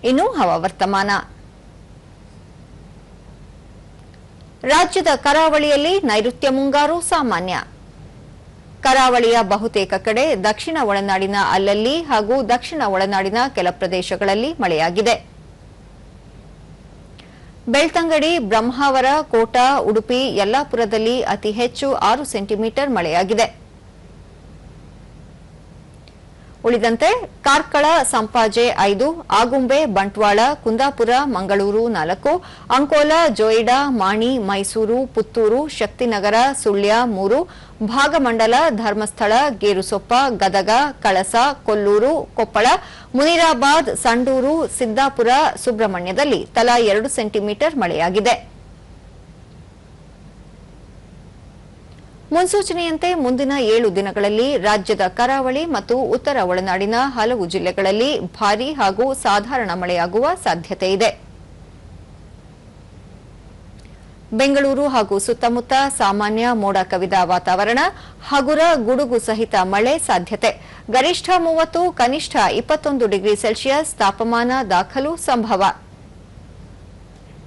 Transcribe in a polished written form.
ಇನ್ನು ಹವಾವರ್ತಮಾನ. ರಾಜ್ಯದ ಕರಾವಳಿಯಲ್ಲಿ ನೈಋತ್ಯ ಮುಂಗಾರು ಸಾಮಾನ್ಯ. ಕರಾವಳಿಯ ಬಹುತೇಕ ಕಡೆ, ದಕ್ಷಿಣ ಒಳನಾಡಿನ ಅಲ್ಲಲ್ಲಿ ಹಾಗೂ ದಕ್ಷಿಣ ಒಳನಾಡಿನ ಕೆಲ ಪ್ರದೇಶಗಳಲ್ಲಿ ಮಳೆಯಾಗಿದೆ. ಬೆಳ್ತಂಗಡಿ, ಬ್ರಹ್ಮಾವರ, ಕೋಟ, ಉಡುಪಿ, ಯಲ್ಲಾಪುರದಲ್ಲಿ ಅತಿ ಹೆಚ್ಚು 6 ಸೆಂಟಿಮೀಟರ್ ಮಳೆಯಾಗಿದೆ. ಉಳಿದಂತೆ ಕಾರ್ಕಳ, ಸಂಪಾಜೆ 5, ಆಗುಂಬೆ, ಬಂಟ್ವಾಳ, ಕುಂದಾಪುರ, ಮಂಗಳೂರು 4, ಅಂಕೋಲಾ, ಜೋಯಿಡಾ, ಮಾಣಿ, ಮೈಸೂರು, ಪುತ್ತೂರು, ಶಕ್ತಿನಗರ, ಸುಳ್ಯ 3, ಭಾಗಮಂಡಲ, ಧರ್ಮಸ್ಥಳ, ಗೇರುಸೊಪ್ಪ, ಗದಗ, ಕಳಸ, ಕೊಲ್ಲೂರು, ಕೊಪ್ಪಳ, ಮುನಿರಾಬಾದ್, ಸಂಡೂರು, ಸಿದ್ದಾಪುರ, ಸುಬ್ರಹ್ಮಣ್ಯದಲ್ಲಿ ತಲಾ 2 ಸೆಂಟಿಮೀಟರ್ ಮಳೆಯಾಗಿದೆ. ಮುನ್ಸೂಚನೆಯಂತೆ ಮುಂದಿನ 7 ದಿನಗಳಲ್ಲಿ ರಾಜ್ಯದ ಕರಾವಳಿ ಮತ್ತು ಉತ್ತರ ಒಳನಾಡಿನ ಹಲವು ಜಿಲ್ಲೆಗಳಲ್ಲಿ ಭಾರೀ ಹಾಗೂ ಸಾಧಾರಣ ಮಳೆಯಾಗುವ ಸಾಧ್ಯತೆ ಇದೆ. ಬೆಂಗಳೂರು ಹಾಗೂ ಸುತ್ತಮುತ್ತ ಸಾಮಾನ್ಯ ಮೋಡ ಕವಿದ ವಾತಾವರಣ, ಹಗುರ ಗುಡುಗು ಸಹಿತ ಮಳೆ ಸಾಧ್ಯತೆ. ಗರಿಷ್ಠ 30, ಕನಿಷ್ಠ 21 ಡಿಗ್ರಿ ಸೆಲ್ಸಿಯಸ್ ತಾಪಮಾನ ದಾಖಲು ಸಂಭವ.